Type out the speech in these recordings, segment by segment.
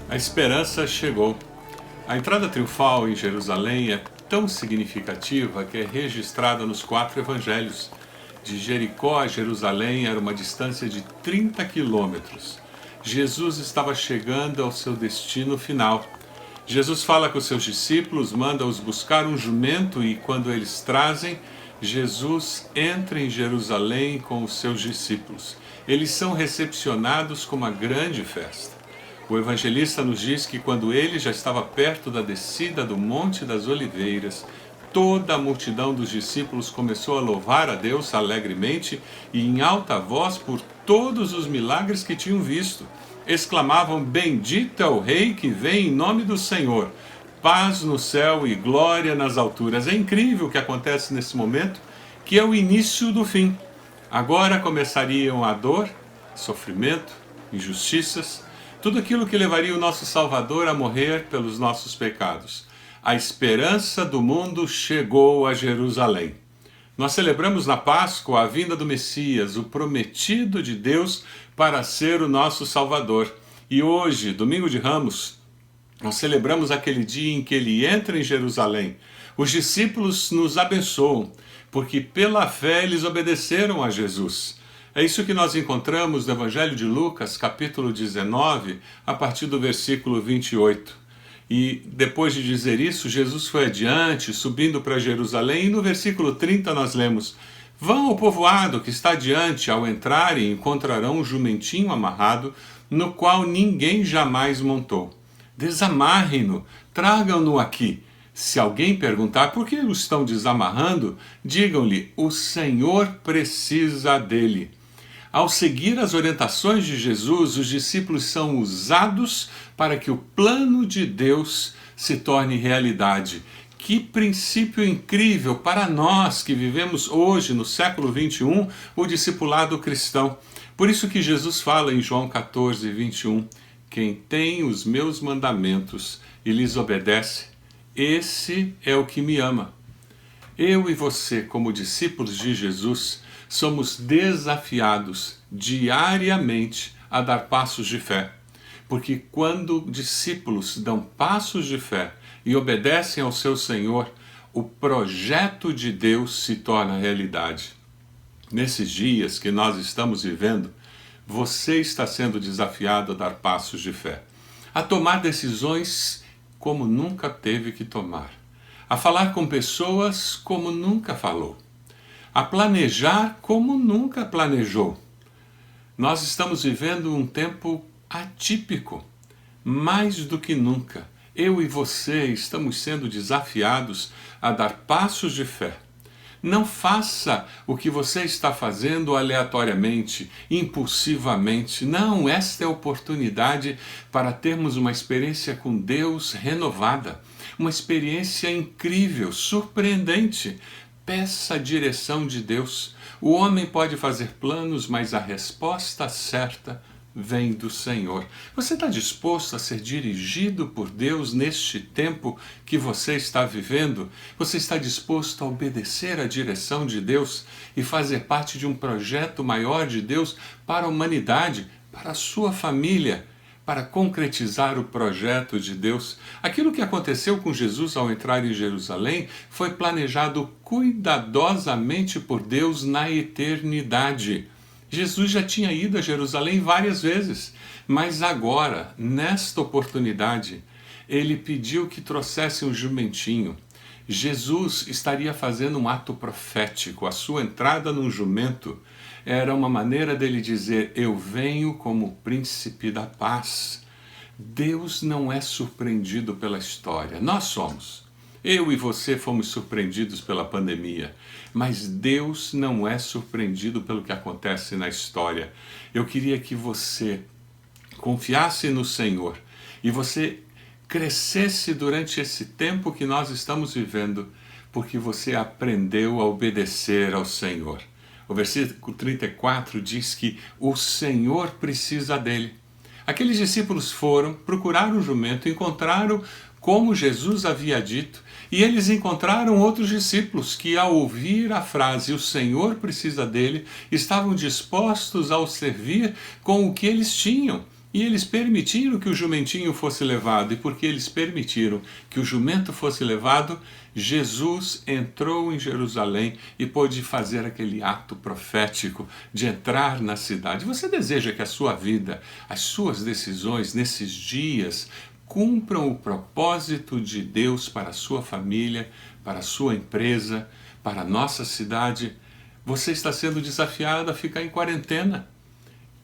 A esperança chegou. A entrada triunfal em Jerusalém é tão significativa que é registrada nos 4 evangelhos. De Jericó a Jerusalém era uma distância de 30 quilômetros. Jesus estava chegando ao seu destino final. Jesus fala com os seus discípulos, manda-os buscar um jumento e, quando eles trazem, Jesus entra em Jerusalém com os seus discípulos. Eles são recepcionados com uma grande festa. O evangelista nos diz que quando ele já estava perto da descida do Monte das Oliveiras, toda a multidão dos discípulos começou a louvar a Deus alegremente e em alta voz por todos os milagres que tinham visto. Exclamavam: bendito é o Rei que vem em nome do Senhor, paz no céu e glória nas alturas. É incrível o que acontece nesse momento, que é o início do fim. Agora começariam a dor, sofrimento, injustiças, tudo aquilo que levaria o nosso Salvador a morrer pelos nossos pecados. A esperança do mundo chegou a Jerusalém. Nós celebramos na Páscoa a vinda do Messias, o prometido de Deus para ser o nosso Salvador. E hoje, domingo de Ramos, nós celebramos aquele dia em que ele entra em Jerusalém. Os discípulos nos abençoam, porque pela fé eles obedeceram a Jesus. É isso que nós encontramos no Evangelho de Lucas, capítulo 19, a partir do versículo 28. E depois de dizer isso, Jesus foi adiante, subindo para Jerusalém, e no versículo 30 nós lemos: vão ao povoado que está adiante, ao entrarem encontrarão um jumentinho amarrado, no qual ninguém jamais montou. Desamarrem-no, tragam-no aqui. Se alguém perguntar por que o estão desamarrando, digam-lhe: o Senhor precisa dele. Ao seguir as orientações de Jesus, os discípulos são usados para que o plano de Deus se torne realidade. Que princípio incrível para nós que vivemos hoje, no século 21, o discipulado cristão. Por isso que Jesus fala em João 14, 21, quem tem os meus mandamentos e lhes obedece, esse é o que me ama. Eu e você, como discípulos de Jesus, somos desafiados diariamente a dar passos de fé. Porque quando discípulos dão passos de fé e obedecem ao seu Senhor, o projeto de Deus se torna realidade. Nesses dias que nós estamos vivendo, você está sendo desafiado a dar passos de fé, a tomar decisões como nunca teve que tomar, a falar com pessoas como nunca falou, a planejar como nunca planejou. Nós estamos vivendo um tempo atípico. Mais do que nunca, eu e você estamos sendo desafiados a dar passos de fé. Não faça o que você está fazendo aleatoriamente, impulsivamente. Não, esta é a oportunidade para termos uma experiência com Deus renovada. Uma experiência incrível, surpreendente. Peça a direção de Deus. O homem pode fazer planos, mas a resposta certa vem do Senhor. Você está disposto a ser dirigido por Deus neste tempo que você está vivendo? Você está disposto a obedecer à direção de Deus e fazer parte de um projeto maior de Deus para a humanidade, para a sua família, para concretizar o projeto de Deus? Aquilo que aconteceu com Jesus ao entrar em Jerusalém foi planejado cuidadosamente por Deus na eternidade. Jesus já tinha ido a Jerusalém várias vezes, mas agora, nesta oportunidade, ele pediu que trouxesse um jumentinho. Jesus estaria fazendo um ato profético. A sua entrada num jumento era uma maneira dele dizer: eu venho como príncipe da paz. Deus não é surpreendido pela história. Nós somos. Eu e você fomos surpreendidos pela pandemia, mas Deus não é surpreendido pelo que acontece na história. Eu queria que você confiasse no Senhor e você crescesse durante esse tempo que nós estamos vivendo, porque você aprendeu a obedecer ao Senhor. O versículo 34 diz que o Senhor precisa dele. Aqueles discípulos foram, procuraram o jumento, encontraram como Jesus havia dito, e eles encontraram outros discípulos que, ao ouvir a frase "o Senhor precisa dele", estavam dispostos a o servir com o que eles tinham. E eles permitiram que o jumentinho fosse levado, e porque eles permitiram que o jumento fosse levado, Jesus entrou em Jerusalém e pôde fazer aquele ato profético de entrar na cidade. Você deseja que a sua vida, as suas decisões nesses dias cumpram o propósito de Deus para a sua família, para a sua empresa, para a nossa cidade? Você está sendo desafiado a ficar em quarentena.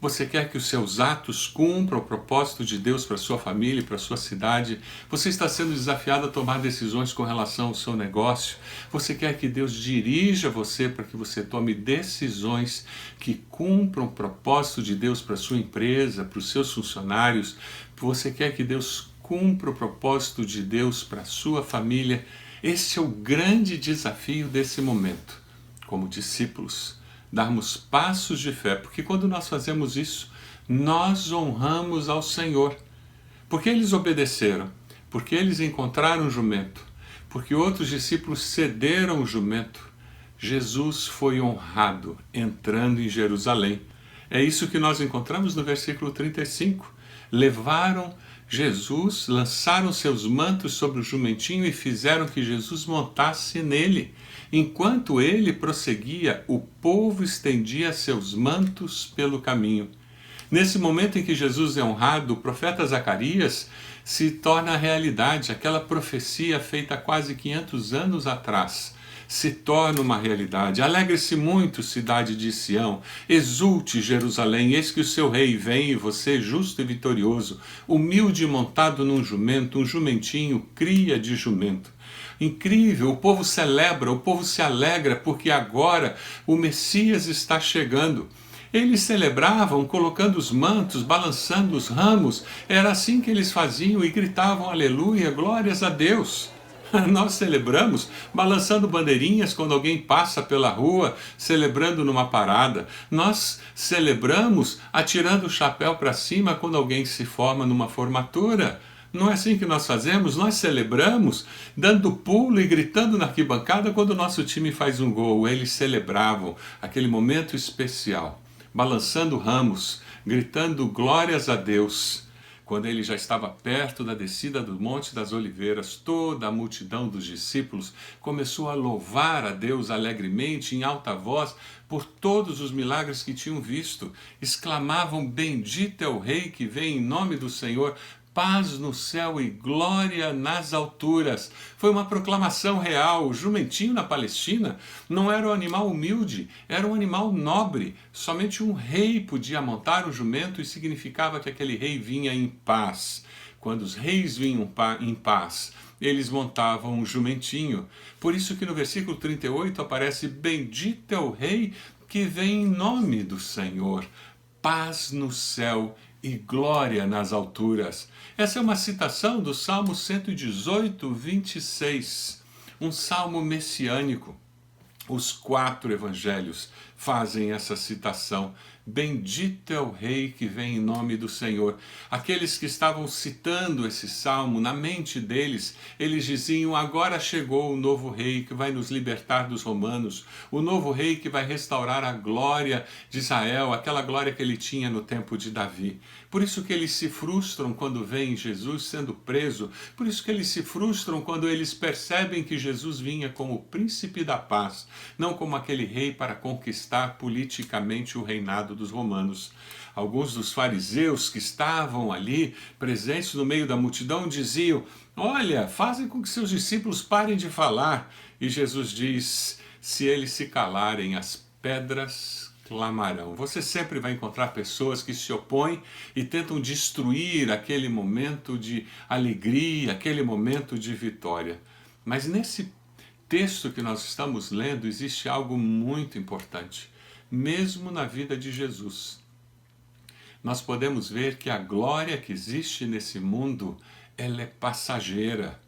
Você quer que os seus atos cumpram o propósito de Deus para a sua família e para a sua cidade? Você está sendo desafiado a tomar decisões com relação ao seu negócio? Você quer que Deus dirija você para que você tome decisões que cumpram o propósito de Deus para a sua empresa, para os seus funcionários? Você quer que Deus cumpra o propósito de Deus para a sua família? Esse é o grande desafio desse momento, como discípulos, darmos passos de fé, porque quando nós fazemos isso, nós honramos ao Senhor. Porque eles obedeceram, porque eles encontraram o jumento, porque outros discípulos cederam o jumento, Jesus foi honrado entrando em Jerusalém. É isso que nós encontramos no versículo 35. Levaram Jesus, lançaram seus mantos sobre o jumentinho e fizeram que Jesus montasse nele. Enquanto ele prosseguia, o povo estendia seus mantos pelo caminho. Nesse momento em que Jesus é honrado, o profeta Zacarias se torna realidade. Aquela profecia feita há quase 500 anos atrás se torna uma realidade. Alegre-se muito, cidade de Sião, exulte, Jerusalém, eis que o seu rei vem, e você, justo e vitorioso, humilde e montado num jumento, um jumentinho, cria de jumento. Incrível, o povo celebra, o povo se alegra, porque agora o Messias está chegando. Eles celebravam colocando os mantos, balançando os ramos, era assim que eles faziam e gritavam aleluia, glórias a Deus. Nós celebramos balançando bandeirinhas quando alguém passa pela rua, celebrando numa parada. Nós celebramos atirando o chapéu para cima quando alguém se forma numa formatura. Não é assim que nós fazemos? Nós celebramos dando pulo e gritando na arquibancada quando o nosso time faz um gol. Eles celebravam aquele momento especial, balançando ramos, gritando glórias a Deus. Quando ele já estava perto da descida do Monte das Oliveiras, toda a multidão dos discípulos começou a louvar a Deus alegremente, em alta voz, por todos os milagres que tinham visto. Exclamavam: bendito é o Rei que vem em nome do Senhor, paz no céu e glória nas alturas. Foi uma proclamação real. O jumentinho na Palestina não era um animal humilde, era um animal nobre. Somente um rei podia montar o jumento e significava que aquele rei vinha em paz. Quando os reis vinham em paz, eles montavam um jumentinho. Por isso que no versículo 38 aparece: bendito é o rei que vem em nome do Senhor, paz no céu e glória nas alturas. Essa é uma citação do Salmo 118, 26, um salmo messiânico. Os 4 evangelhos fazem essa citação. Bendito é o Rei que vem em nome do Senhor. Aqueles que estavam citando esse salmo, na mente deles, eles diziam: agora chegou o novo Rei que vai nos libertar dos romanos, o novo Rei que vai restaurar a glória de Israel, aquela glória que ele tinha no tempo de Davi. Por isso que eles se frustram quando veem Jesus sendo preso, por isso que eles se frustram quando eles percebem que Jesus vinha como o príncipe da paz, não como aquele rei para conquistar politicamente o reinado dos romanos. Alguns dos fariseus que estavam ali, presentes no meio da multidão, diziam: olha, fazem com que seus discípulos parem de falar. E Jesus diz: se eles se calarem, as pedras clamarão. Você sempre vai encontrar pessoas que se opõem e tentam destruir aquele momento de alegria, aquele momento de vitória. Mas nesse texto que nós estamos lendo existe algo muito importante. Mesmo na vida de Jesus, nós podemos ver que a glória que existe nesse mundo, ela é passageira.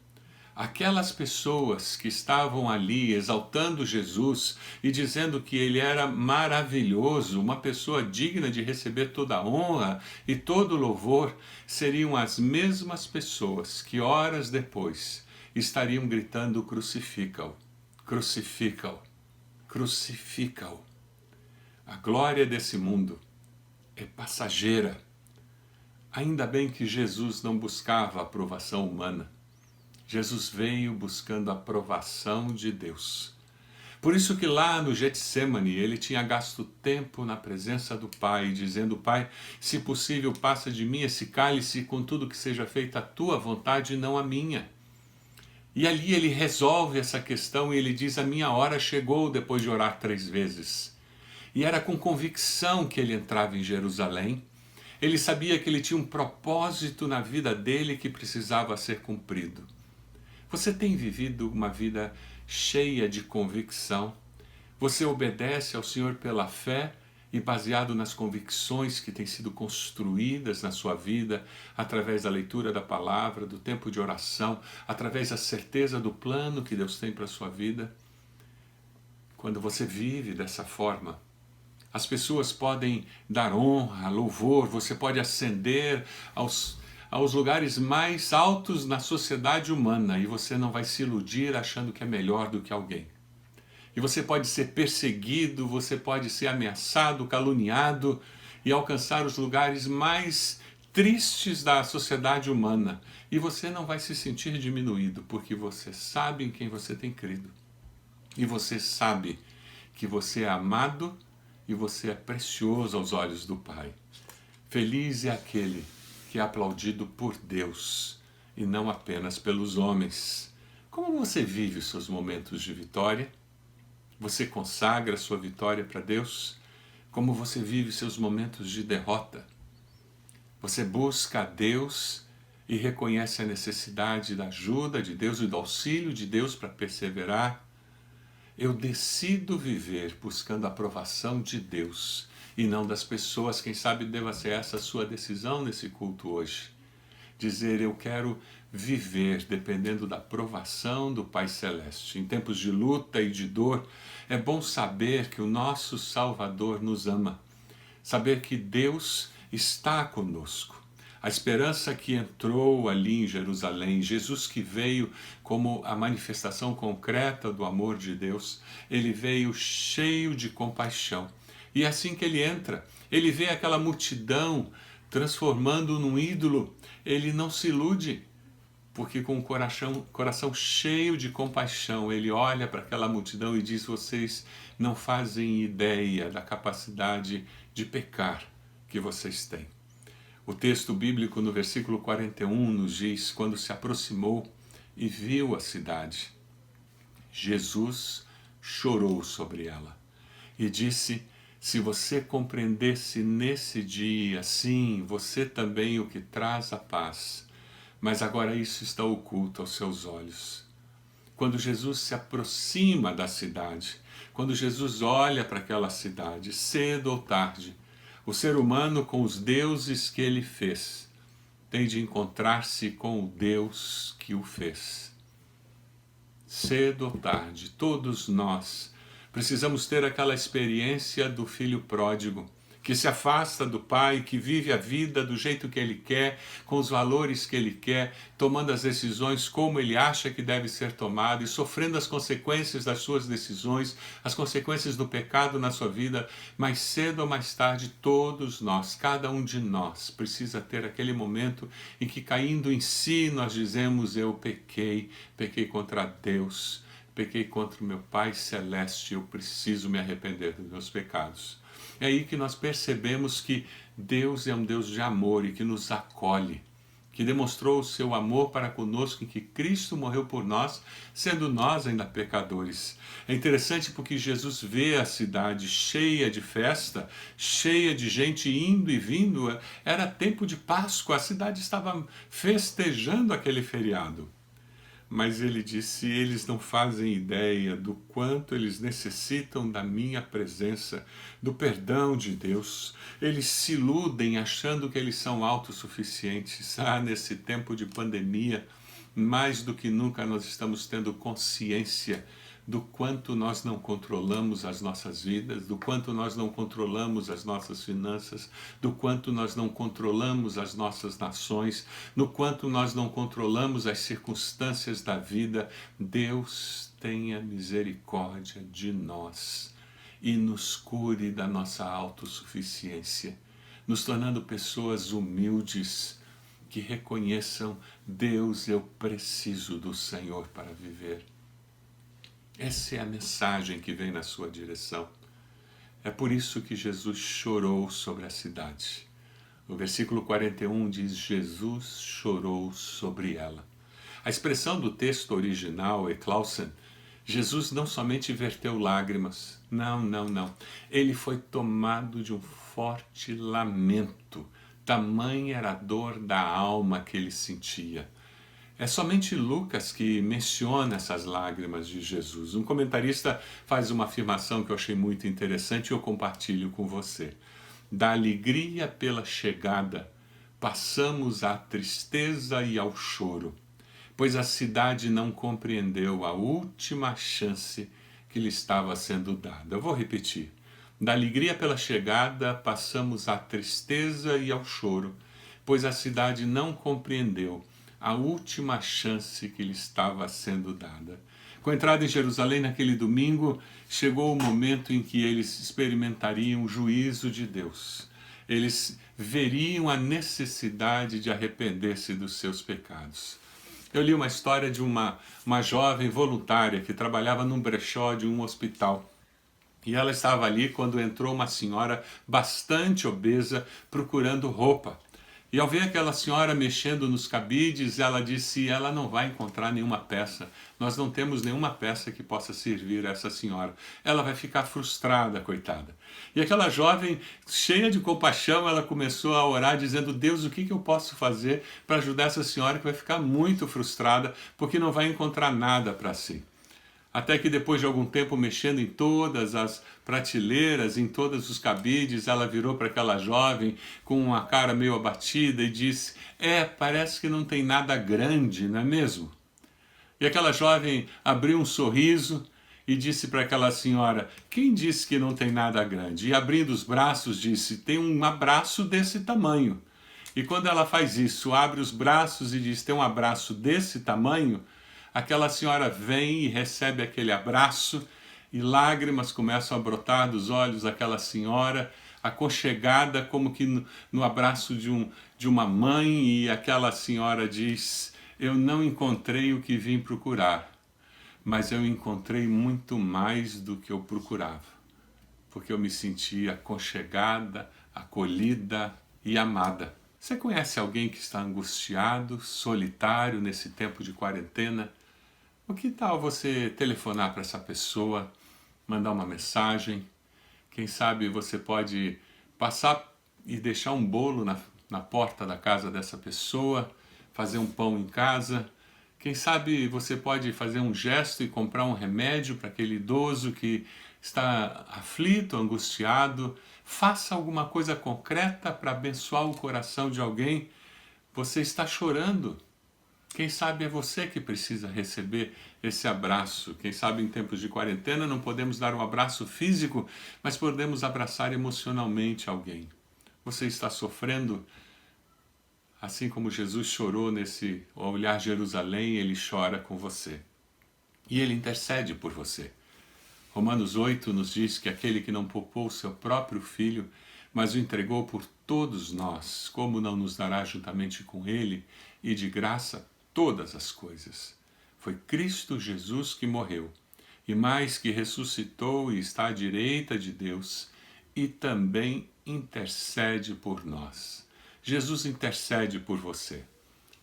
Aquelas pessoas que estavam ali exaltando Jesus e dizendo que ele era maravilhoso, uma pessoa digna de receber toda a honra e todo o louvor, seriam as mesmas pessoas que horas depois estariam gritando: crucifica-o, crucifica-o, crucifica-o. A glória desse mundo é passageira. Ainda bem que Jesus não buscava a aprovação humana. Jesus veio buscando a aprovação de Deus. Por isso que lá no Getsêmani ele tinha gasto tempo na presença do Pai, dizendo: Pai, se possível, passa de mim esse cálice, contudo que seja feita a tua vontade e não a minha. E ali ele resolve essa questão e ele diz: a minha hora chegou, depois de orar 3 vezes. E era com convicção que ele entrava em Jerusalém. Ele sabia que ele tinha um propósito na vida dele que precisava ser cumprido. Você tem vivido uma vida cheia de convicção? Você obedece ao Senhor pela fé e baseado nas convicções que têm sido construídas na sua vida, através da leitura da palavra, do tempo de oração, através da certeza do plano que Deus tem para a sua vida? Quando você vive dessa forma, as pessoas podem dar honra, louvor, você pode ascender aos lugares mais altos na sociedade humana e você não vai se iludir achando que é melhor do que alguém. E você pode ser perseguido, você pode ser ameaçado, caluniado e alcançar os lugares mais tristes da sociedade humana. E você não vai se sentir diminuído, porque você sabe em quem você tem crido. E você sabe que você é amado e você é precioso aos olhos do Pai. Feliz é aquele que é aplaudido por Deus e não apenas pelos homens. Como você vive os seus momentos de vitória? Você consagra a sua vitória para Deus? Como você vive seus momentos de derrota? Você busca a Deus e reconhece a necessidade da ajuda de Deus e do auxílio de Deus para perseverar? Eu decido viver buscando a aprovação de Deus e não das pessoas. Quem sabe deva ser essa a sua decisão nesse culto hoje. Dizer: eu quero viver dependendo da aprovação do Pai Celeste. Em tempos de luta e de dor, é bom saber que o nosso Salvador nos ama. Saber que Deus está conosco. A esperança que entrou ali em Jerusalém, Jesus que veio como a manifestação concreta do amor de Deus, ele veio cheio de compaixão. E assim que ele entra, ele vê aquela multidão transformando num ídolo, ele não se ilude, porque com o coração cheio de compaixão, ele olha para aquela multidão e diz: vocês não fazem ideia da capacidade de pecar que vocês têm. O texto bíblico no versículo 41 nos diz: quando se aproximou e viu a cidade, Jesus chorou sobre ela e disse: se você compreendesse nesse dia, sim, você também o que traz a paz, mas agora isso está oculto aos seus olhos. Quando Jesus se aproxima da cidade, quando Jesus olha para aquela cidade, cedo ou tarde, o ser humano com os deuses que ele fez tem de encontrar-se com o Deus que o fez. Cedo ou tarde, todos nós precisamos ter aquela experiência do filho pródigo, que se afasta do pai, que vive a vida do jeito que ele quer, com os valores que ele quer, tomando as decisões como ele acha que deve ser tomado e sofrendo as consequências das suas decisões, as consequências do pecado na sua vida. Mais cedo ou mais tarde, todos nós, cada um de nós, precisa ter aquele momento em que, caindo em si, nós dizemos: eu pequei contra Deus, pequei contra o meu Pai Celeste, eu preciso me arrepender dos meus pecados. É aí que nós percebemos que Deus é um Deus de amor e que nos acolhe, que demonstrou o seu amor para conosco em que Cristo morreu por nós, sendo nós ainda pecadores. É interessante porque Jesus vê a cidade cheia de festa, cheia de gente indo e vindo. Era tempo de Páscoa, a cidade estava festejando aquele feriado. Mas ele disse: eles não fazem ideia do quanto eles necessitam da minha presença, do perdão de Deus. Eles se iludem achando que eles são autossuficientes. Nesse tempo de pandemia, mais do que nunca nós estamos tendo consciência do quanto nós não controlamos as nossas vidas, do quanto nós não controlamos as nossas finanças, do quanto nós não controlamos as nossas nações, do quanto nós não controlamos as circunstâncias da vida. Deus tenha misericórdia de nós e nos cure da nossa autossuficiência. nos tornando pessoas humildes, que reconheçam: Deus, eu preciso do Senhor para viver. Essa é a mensagem que vem na sua direção. É por isso que Jesus chorou sobre a cidade. O versículo 41 diz: Jesus chorou sobre ela. A expressão do texto original, Eklausen, Jesus não somente verteu lágrimas, não. Ele foi tomado de um forte lamento. Tamanha era a dor da alma que ele sentia. É somente Lucas que menciona essas lágrimas de Jesus. Um comentarista faz uma afirmação que eu achei muito interessante e eu compartilho com você. Da alegria pela chegada, passamos à tristeza e ao choro, pois a cidade não compreendeu a última chance que lhe estava sendo dada. Eu vou repetir. Da alegria pela chegada, passamos à tristeza e ao choro, pois a cidade não compreendeu a última chance que lhe estava sendo dada. Com a entrada em Jerusalém naquele domingo, chegou o momento em que eles experimentariam o juízo de Deus. Eles veriam a necessidade de arrepender-se dos seus pecados. Eu li uma história de uma jovem voluntária que trabalhava num brechó de um hospital. E ela estava ali quando entrou uma senhora bastante obesa procurando roupa. E ao ver aquela senhora mexendo nos cabides, ela disse: ela não vai encontrar nenhuma peça. Nós não temos nenhuma peça que possa servir a essa senhora. Ela vai ficar frustrada, coitada. E aquela jovem, cheia de compaixão, ela começou a orar dizendo: Deus, o que eu posso fazer para ajudar essa senhora que vai ficar muito frustrada porque não vai encontrar nada para si. Até que depois de algum tempo mexendo em todas as prateleiras, em todos os cabides, ela virou para aquela jovem com uma cara meio abatida e disse: parece que não tem nada grande, não é mesmo? E aquela jovem abriu um sorriso e disse para aquela senhora: quem disse que não tem nada grande? E abrindo os braços disse: tem um abraço desse tamanho. E quando ela faz isso, abre os braços e diz: tem um abraço desse tamanho, aquela senhora vem e recebe aquele abraço e lágrimas começam a brotar dos olhos daquela senhora, aconchegada como que no abraço de uma mãe, e aquela senhora diz: eu não encontrei o que vim procurar, mas eu encontrei muito mais do que eu procurava, porque eu me senti aconchegada, acolhida e amada. Você conhece alguém que está angustiado, solitário nesse tempo de quarentena? O que tal você telefonar para essa pessoa, mandar uma mensagem? Quem sabe você pode passar e deixar um bolo na porta da casa dessa pessoa, fazer um pão em casa. Quem sabe você pode fazer um gesto e comprar um remédio para aquele idoso que está aflito, angustiado. Faça alguma coisa concreta para abençoar o coração de alguém. Você está chorando. Quem sabe é você que precisa receber esse abraço. Quem sabe em tempos de quarentena não podemos dar um abraço físico, mas podemos abraçar emocionalmente alguém. Você está sofrendo? Assim como Jesus chorou ao olhar Jerusalém, ele chora com você. E ele intercede por você. Romanos 8 nos diz que aquele que não poupou seu próprio filho, mas o entregou por todos nós, como não nos dará juntamente com ele e de graça todas as coisas? Foi Cristo Jesus que morreu, e mais que ressuscitou e está à direita de Deus, e também intercede por nós. Jesus intercede por você.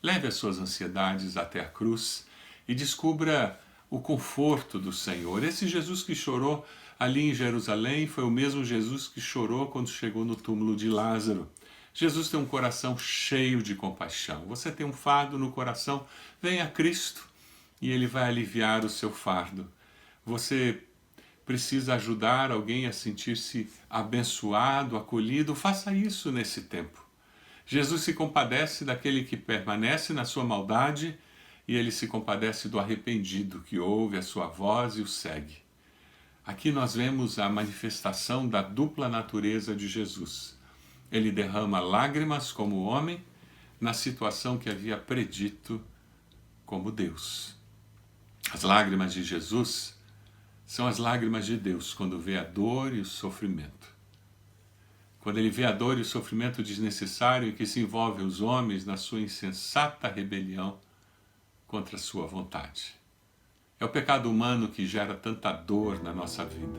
Leve as suas ansiedades até a cruz e descubra o conforto do Senhor. Esse Jesus que chorou ali em Jerusalém foi o mesmo Jesus que chorou quando chegou no túmulo de Lázaro. Jesus tem um coração cheio de compaixão. Você tem um fardo no coração, venha a Cristo e Ele vai aliviar o seu fardo. Você precisa ajudar alguém a sentir-se abençoado, acolhido, faça isso nesse tempo. Jesus se compadece daquele que permanece na sua maldade e Ele se compadece do arrependido que ouve a sua voz e o segue. Aqui nós vemos a manifestação da dupla natureza de Jesus. Ele derrama lágrimas como homem na situação que havia predito como Deus. As lágrimas de Jesus são as lágrimas de Deus quando vê a dor e o sofrimento. quando ele vê a dor e o sofrimento desnecessário em que se envolvem os homens na sua insensata rebelião contra a sua vontade. É o pecado humano que gera tanta dor na nossa vida.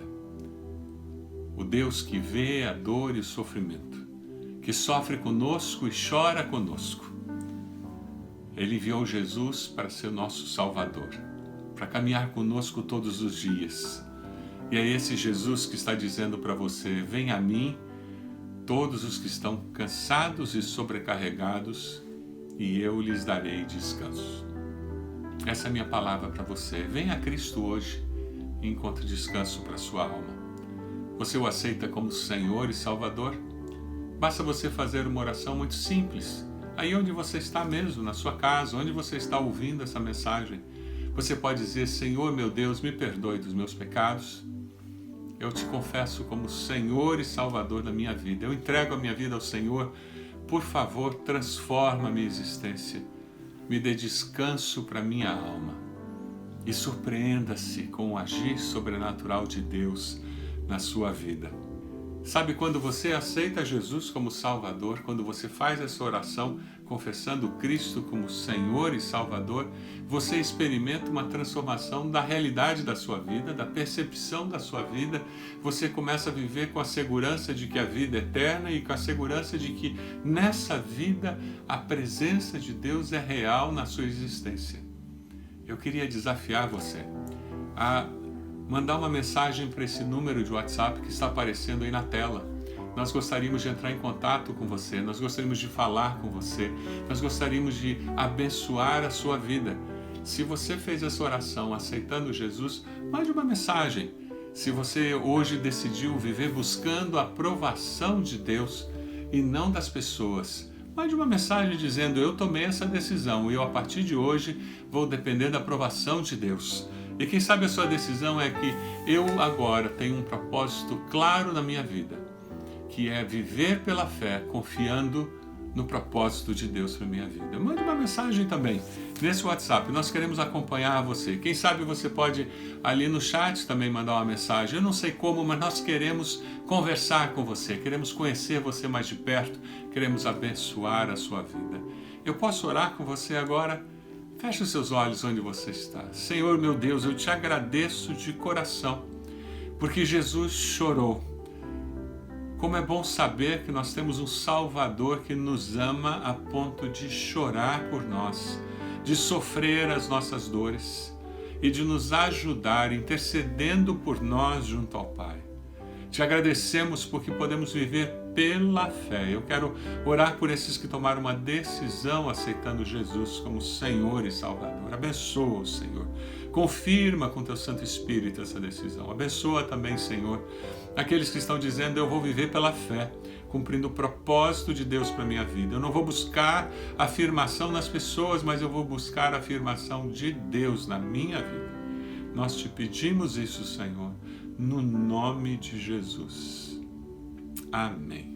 O Deus que vê a dor e o sofrimento, que sofre conosco e chora conosco. Ele enviou Jesus para ser nosso Salvador, para caminhar conosco todos os dias. E é esse Jesus que está dizendo para você: vem a mim, todos os que estão cansados e sobrecarregados, e eu lhes darei descanso. Essa é a minha palavra para você. Venha a Cristo hoje e encontre descanso para a sua alma. Você o aceita como Senhor e Salvador? Basta você fazer uma oração muito simples. Aí onde você está mesmo, na sua casa, onde você está ouvindo essa mensagem, você pode dizer: Senhor meu Deus, me perdoe dos meus pecados. Eu te confesso como Senhor e Salvador da minha vida. Eu entrego a minha vida ao Senhor. Por favor, transforma a minha existência. Me dê descanso para minha alma. E surpreenda-se com o agir sobrenatural de Deus na sua vida. Sabe, quando você aceita Jesus como Salvador, quando você faz essa oração confessando Cristo como Senhor e Salvador, você experimenta uma transformação da realidade da sua vida, da percepção da sua vida. Você começa a viver com a segurança de que a vida é eterna e com a segurança de que nessa vida a presença de Deus é real na sua existência. Eu queria desafiar você a mandar uma mensagem para esse número de WhatsApp que está aparecendo aí na tela. Nós gostaríamos de entrar em contato com você, nós gostaríamos de falar com você, nós gostaríamos de abençoar a sua vida. Se você fez essa oração aceitando Jesus, mande uma mensagem. Se você hoje decidiu viver buscando a aprovação de Deus e não das pessoas, mande uma mensagem dizendo: eu tomei essa decisão e eu a partir de hoje vou depender da aprovação de Deus. E quem sabe a sua decisão é que eu agora tenho um propósito claro na minha vida, que é viver pela fé, confiando no propósito de Deus para a minha vida. Mande uma mensagem também nesse WhatsApp, nós queremos acompanhar você. Quem sabe você pode ali no chat também mandar uma mensagem. Eu não sei como, mas nós queremos conversar com você, queremos conhecer você mais de perto, queremos abençoar a sua vida. Eu posso orar com você agora? Feche os seus olhos onde você está. Senhor meu Deus, eu te agradeço de coração, porque Jesus chorou. Como é bom saber que nós temos um Salvador que nos ama a ponto de chorar por nós, de sofrer as nossas dores e de nos ajudar intercedendo por nós junto ao Pai. Te agradecemos porque podemos viver pela fé. Eu quero orar por esses que tomaram uma decisão aceitando Jesus como Senhor e Salvador. Abençoa, Senhor. Confirma com Teu Santo Espírito essa decisão. Abençoa também, Senhor, aqueles que estão dizendo: eu vou viver pela fé, cumprindo o propósito de Deus para a minha vida. Eu não vou buscar afirmação nas pessoas, mas eu vou buscar a afirmação de Deus na minha vida. Nós te pedimos isso, Senhor, no nome de Jesus. Amém.